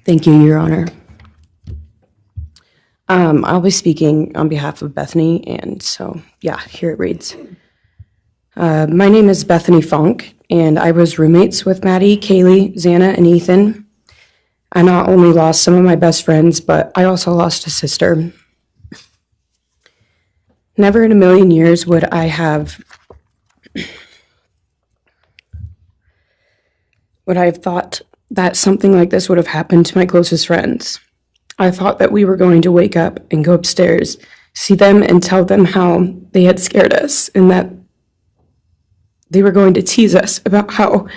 Thank you, Your Honor. I'll be speaking on behalf of Bethany, and so, yeah, here it reads. My name is Bethany Funke, and I was roommates with Maddie, Kaylee, Xana, and Ethan. I not only lost some of my best friends, but I also lost a sister. Never in a million years would I have thought that something like this would have happened to my closest friends. I thought that we were going to wake up and go upstairs, see them, and tell them how they had scared us, and that they were going to tease us about how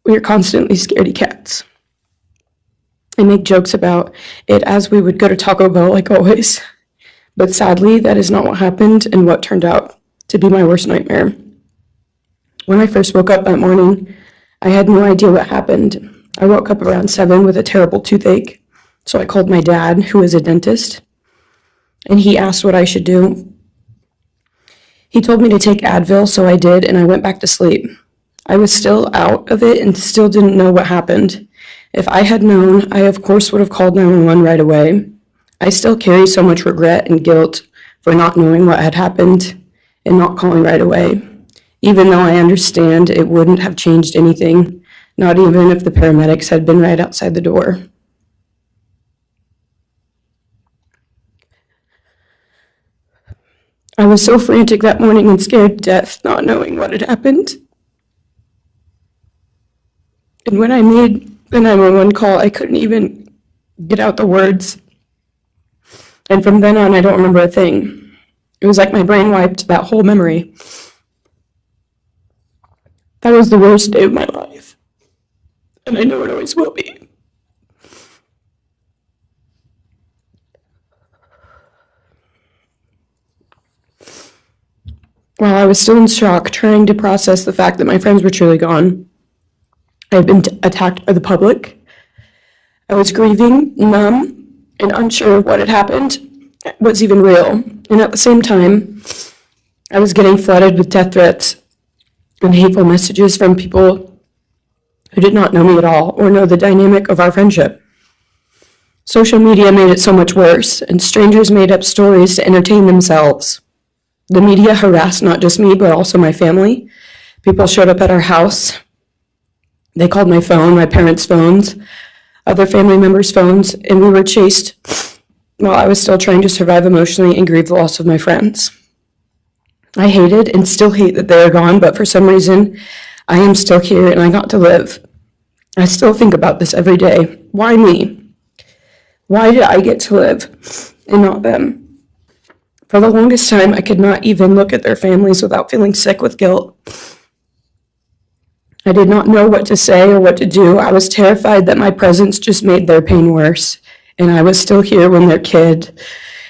we were constantly scaredy cats, and make jokes about it as we would go to Taco Bell like always. But sadly, that is not what happened and what turned out to be my worst nightmare. When I first woke up that morning, I had no idea what happened. I woke up around 7 with a terrible toothache, so I called my dad, who is a dentist, and he asked what I should do. He told me to take Advil, so I did, and I went back to sleep. I was still out of it and still didn't know what happened. If I had known, I of course would have called 911 right away. I still carry so much regret and guilt for not knowing what had happened and not calling right away, even though I understand it wouldn't have changed anything, not even if the paramedics had been right outside the door. I was so frantic that morning and scared to death, not knowing what had happened. And when I made the 911 call, I couldn't even get out the words. And from then on, I don't remember a thing. It was like my brain wiped that whole memory. That was the worst day of my life. And I know it always will be. While I was still in shock, trying to process the fact that my friends were truly gone, I had been attacked by the public. I was grieving, numb, and unsure of what had happened was even real. And at the same time, I was getting flooded with death threats and hateful messages from people who did not know me at all or know the dynamic of our friendship. Social media made it so much worse, and strangers made up stories to entertain themselves. The media harassed not just me, but also my family. People showed up at our house. They called my phone, my parents' phones, other family members' phones, and we were chased while I was still trying to survive emotionally and grieve the loss of my friends. I hated and still hate that they are gone, but for some reason, I am still here and I got to live. I still think about this every day. Why me? Why did I get to live and not them? For the longest time, I could not even look at their families without feeling sick with guilt. I did not know what to say or what to do. I was terrified that my presence just made their pain worse, and I was still here when their kid,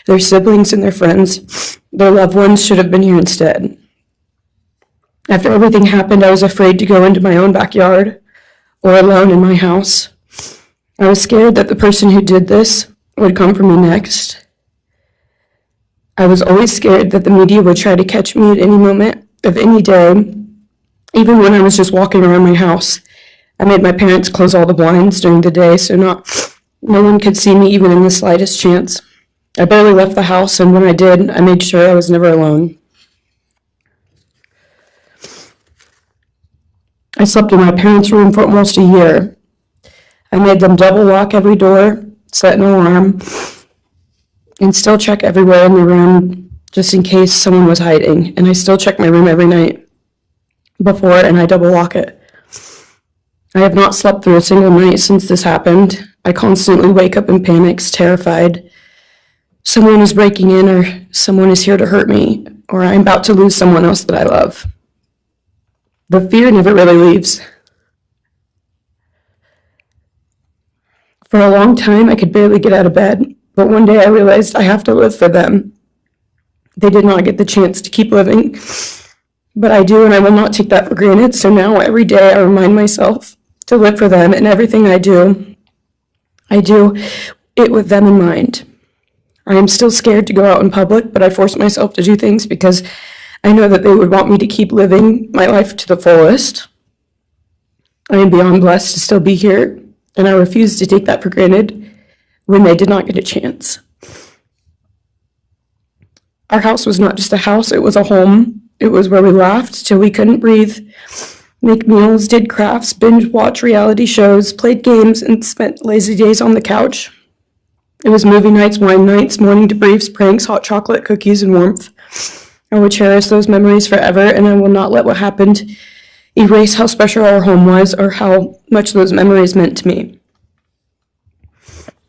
their siblings, and their friends, their loved ones should have been here instead. After everything happened, I was afraid to go into my own backyard or alone in my house. I was scared that the person who did this would come for me next. I was always scared that the media would try to catch me at any moment of any day, even when I was just walking around my house. I made my parents close all the blinds during the day so no one could see me even in the slightest chance. I barely left the house, and when I did, I made sure I was never alone. I slept in my parents' room for almost a year. I made them double lock every door, set an alarm, and still check everywhere in the room just in case someone was hiding. And I still check my room every night before, and I double lock it. I have not slept through a single night since this happened. I constantly wake up in panics, terrified. Someone is breaking in, or someone is here to hurt me, or I'm about to lose someone else that I love. The fear never really leaves. For a long time, I could barely get out of bed. But one day I realized I have to live for them. They did not get the chance to keep living, but I do, and I will not take that for granted. So now every day I remind myself to live for them, and everything I do it with them in mind. I am still scared to go out in public, but I force myself to do things because I know that they would want me to keep living my life to the fullest. I am beyond blessed to still be here and I refused to take that for granted when they did not get a chance. Our house was not just a house, it was a home. It was where we laughed till we couldn't breathe, make meals, did crafts, binge watch reality shows, played games, and spent lazy days on the couch. It was movie nights, wine nights, morning debriefs, pranks, hot chocolate, cookies, and warmth. I will cherish those memories forever, and I will not let what happened erase how special our home was or how much those memories meant to me.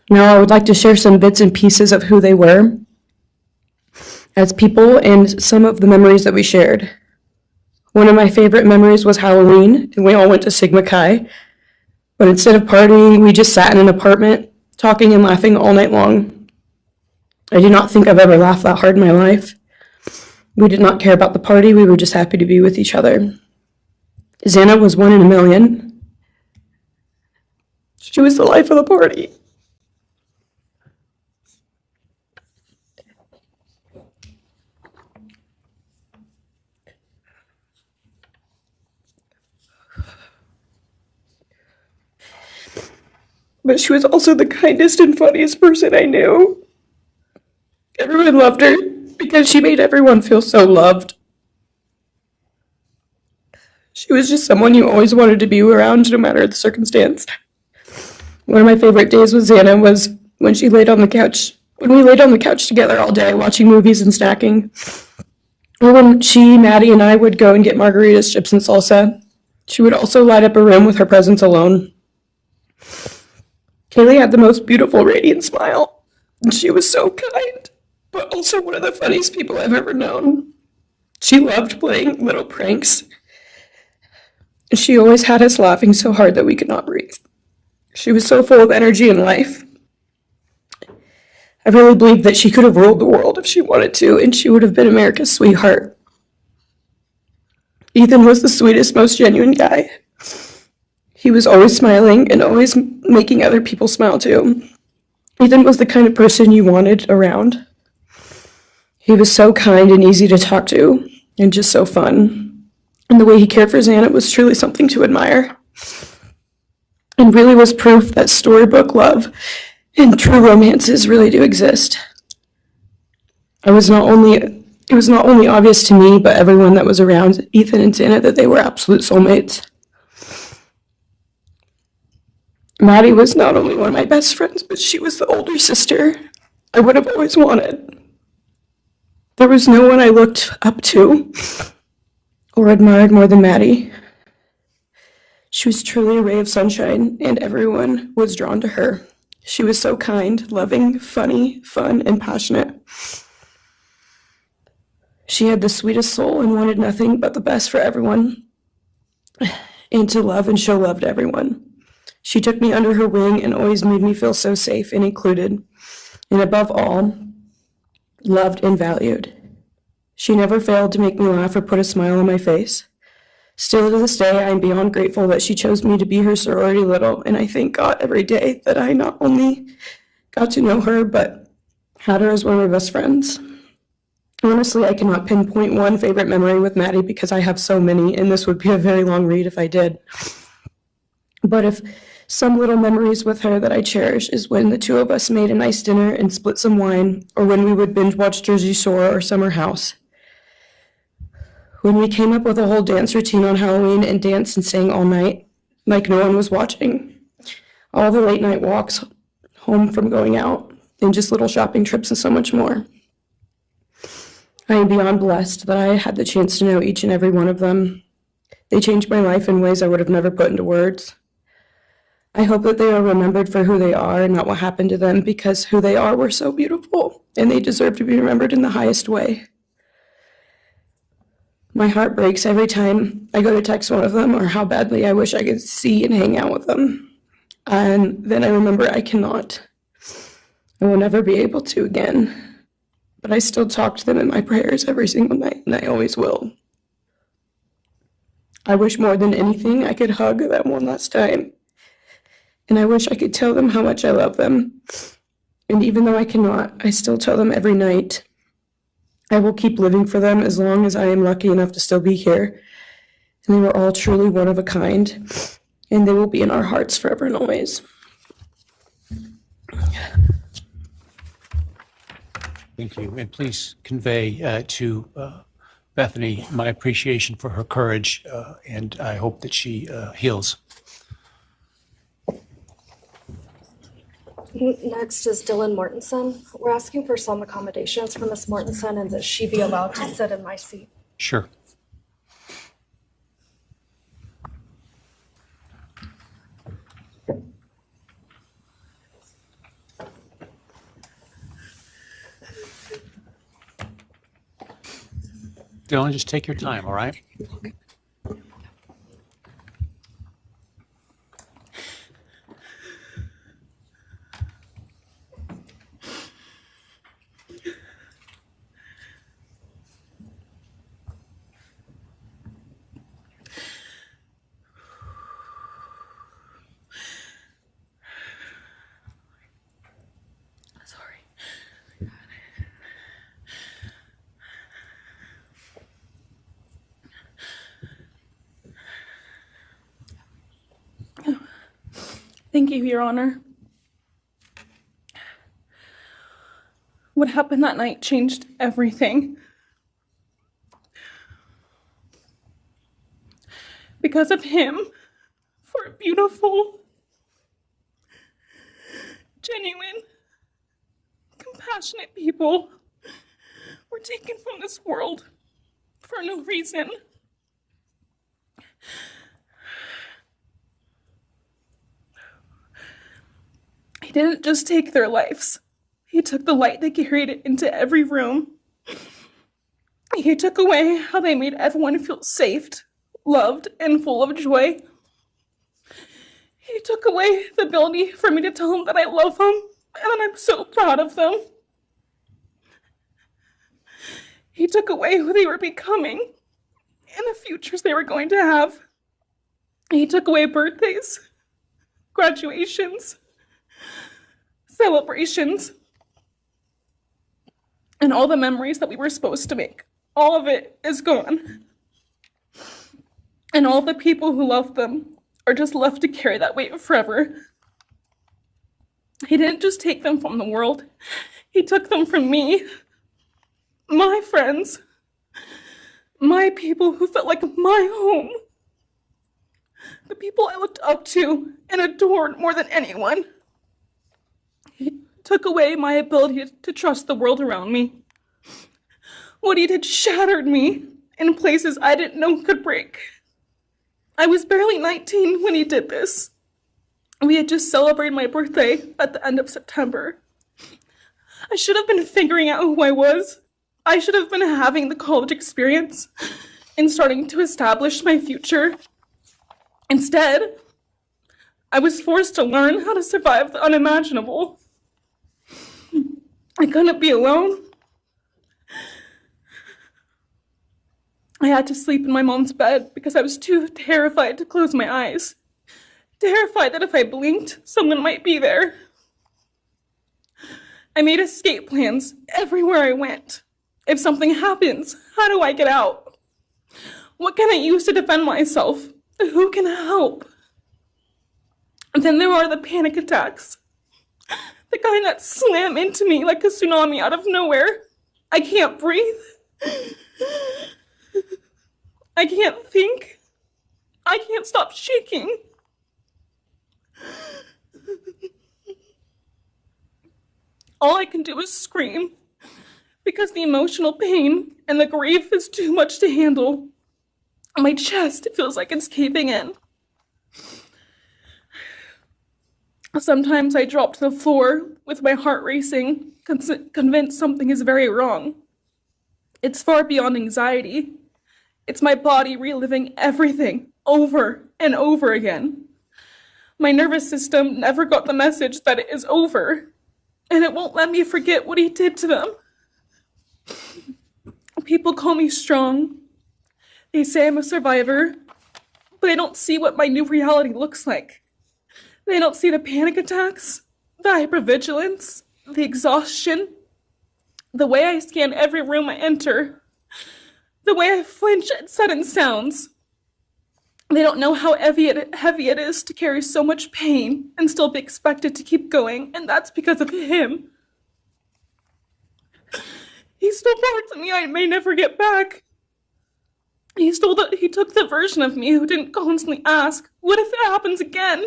Now I would like to share some bits and pieces of who they were as people and some of the memories that we shared. One of my favorite memories was Halloween, and we all went to Sigma Chi. But instead of partying, we just sat in an apartment, talking and laughing all night long. I do not think I've ever laughed that hard in my life. We did not care about the party, we were just happy to be with each other. Xana was 1 in a million. She was the life of the party. But she was also the kindest and funniest person I knew. Everyone loved her because she made everyone feel so loved. She was just someone you always wanted to be around, no matter the circumstance. One of my favorite days with Xana was when she laid on the couch, when we laid on the couch together all day, watching movies and snacking. Or when she, Maddie, and I would go and get margaritas, chips, and salsa. She would also light up a room with her presence alone. Kaylee had the most beautiful, radiant smile, and she was so kind, but also one of the funniest people I've ever known. She loved playing little pranks, and she always had us laughing so hard that we could not breathe. She was so full of energy and life. I really believe that she could have ruled the world if she wanted to, and she would have been America's sweetheart. Ethan was the sweetest, most genuine guy. He was always smiling and always making other people smile too. Ethan was the kind of person you wanted around. He was so kind and easy to talk to, and just so fun. And the way he cared for Xana was truly something to admire. And really was proof that storybook love and true romances really do exist. It was not only obvious to me, but everyone that was around Ethan and Xana that they were absolute soulmates. Maddie was not only one of my best friends, but she was the older sister I would have always wanted. There was no one I looked up to or admired more than Maddie. She was truly a ray of sunshine, and everyone was drawn to her. She was so kind, loving, funny, fun, and passionate. She had the sweetest soul and wanted nothing but the best for everyone, and to love and show love to everyone. She took me under her wing and always made me feel so safe and included, and above all, loved and valued. She never failed to make me laugh or put a smile on my face. Still to this day, I am beyond grateful that she chose me to be her sorority little, and I thank God every day that I not only got to know her, but had her as one of my best friends. Honestly, I cannot pinpoint one favorite memory with Maddie because I have so many, and this would be a very long read if I did. But if some little memories with her that I cherish is when the two of us made a nice dinner and split some wine, or when we would binge watch Jersey Shore or Summer House. When we came up with a whole dance routine on Halloween and danced and sang all night, like no one was watching. All the late night walks home from going out, and just little shopping trips and so much more. I am beyond blessed that I had the chance to know each and every one of them. They changed my life in ways I would have never put into words. I hope that they are remembered for who they are and not what happened to them, because who they are were so beautiful, and they deserve to be remembered in the highest way. My heart breaks every time I go to text one of them or how badly I wish I could see and hang out with them. And then I remember I cannot. I will never be able to again. But I still talk to them in my prayers every single night, and I always will. I wish more than anything I could hug them one last time. And I wish I could tell them how much I love them. And even though I cannot, I still tell them every night. I will keep living for them as long as I am lucky enough to still be here. And they were all truly one of a kind. And they will be in our hearts forever and always. Thank you. And please convey to Bethany my appreciation for her courage, and I hope that she heals. Next is Dylan Mortenson. We're asking for some accommodations for Miss Mortenson and that she be allowed to sit in my seat. Sure. Dylan, just take your time, all right? Okay. Thank you, Your Honor. What happened that night changed everything. Because of him, four beautiful, genuine, compassionate people were taken from this world for no reason. He didn't just take their lives. He took the light they carried it into every room. He took away how they made everyone feel safe, loved, and full of joy. He took away the ability for me to tell them that I love them and that I'm so proud of them. He took away who they were becoming and the futures they were going to have. He took away birthdays, graduations, celebrations, and all the memories that we were supposed to make. All of it is gone. And all the people who loved them are just left to carry that weight forever. He didn't just take them from the world. He took them from me, my friends, my people who felt like my home, the people I looked up to and adored more than anyone. He took away my ability to trust the world around me. What he did shattered me in places I didn't know could break. I was barely 19 when he did this. We had just celebrated my birthday at the end of September. I should have been figuring out who I was. I should have been having the college experience and starting to establish my future. Instead, I was forced to learn how to survive the unimaginable. I couldn't be alone. I had to sleep in my mom's bed because I was too terrified to close my eyes. Terrified that if I blinked, someone might be there. I made escape plans everywhere I went. If something happens, how do I get out? What can I use to defend myself? Who can help? And then there are the panic attacks. The kind that slam into me like a tsunami out of nowhere. I can't breathe. I can't think. I can't stop shaking. All I can do is scream because the emotional pain and the grief is too much to handle. My chest feels like it's caving in. Sometimes I drop to the floor with my heart racing, convinced something is very wrong. It's far beyond anxiety. It's my body reliving everything over and over again. My nervous system never got the message that it is over, and it won't let me forget what he did to them. People call me strong. They say I'm a survivor, but they don't see what my new reality looks like. They don't see the panic attacks, the hypervigilance, the exhaustion, the way I scan every room I enter, the way I flinch at sudden sounds. They don't know how heavy it is to carry so much pain and still be expected to keep going, and that's because of him. He stole parts of me I may never get back. He took the version of me who didn't constantly ask, what if it happens again?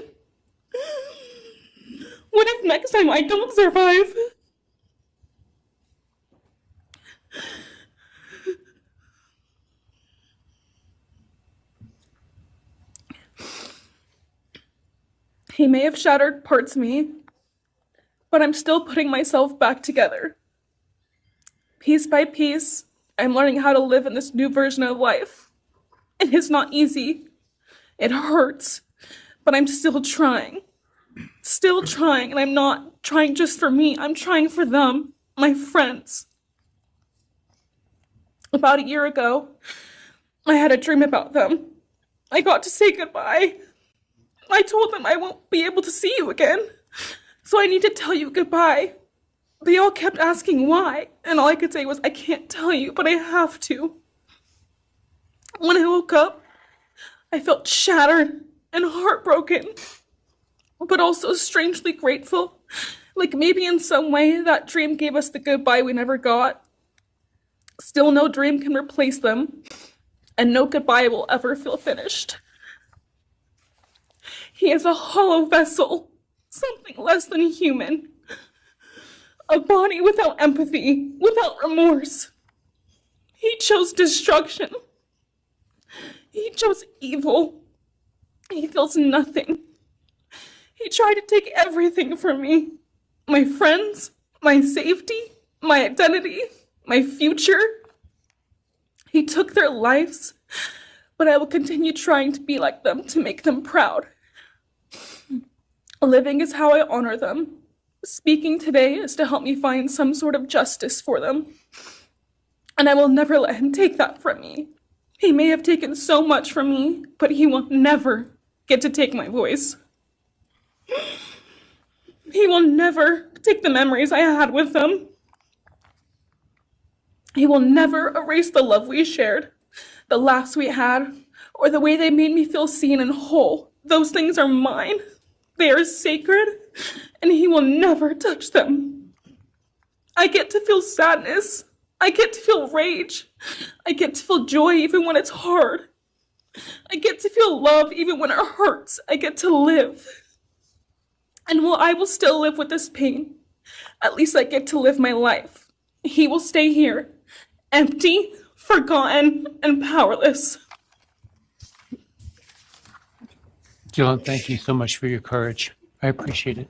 What if next time I don't survive? He may have shattered parts of me, but I'm still putting myself back together. Piece by piece, I'm learning how to live in this new version of life. It is not easy. It hurts, but I'm still trying. Still trying, and I'm not trying just for me. I'm trying for them, my friends. About a year ago, I had a dream about them. I got to say goodbye. I told them I won't be able to see you again, so I need to tell you goodbye. They all kept asking why, and all I could say was, I can't tell you, but I have to. When I woke up, I felt shattered and heartbroken, but also strangely grateful. Like maybe in some way that dream gave us the goodbye we never got. Still, no dream can replace them, and no goodbye will ever feel finished. He is a hollow vessel, something less than human. A body without empathy, without remorse. He chose destruction. He chose evil. He feels nothing. He tried to take everything from me. My friends, my safety, my identity, my future. He took their lives, but I will continue trying to be like them, to make them proud. Living is how I honor them. Speaking today is to help me find some sort of justice for them. And I will never let him take that from me. He may have taken so much from me, but he will never get to take my voice. He will never take the memories I had with them. He will never erase the love we shared, the laughs we had, or the way they made me feel seen and whole. Those things are mine. They are sacred, and he will never touch them. I get to feel sadness. I get to feel rage. I get to feel joy even when it's hard. I get to feel love even when it hurts. I get to live. And while I will still live with this pain, at least I get to live my life. He will stay here, empty, forgotten, and powerless. Dylan, thank you so much for your courage. I appreciate it.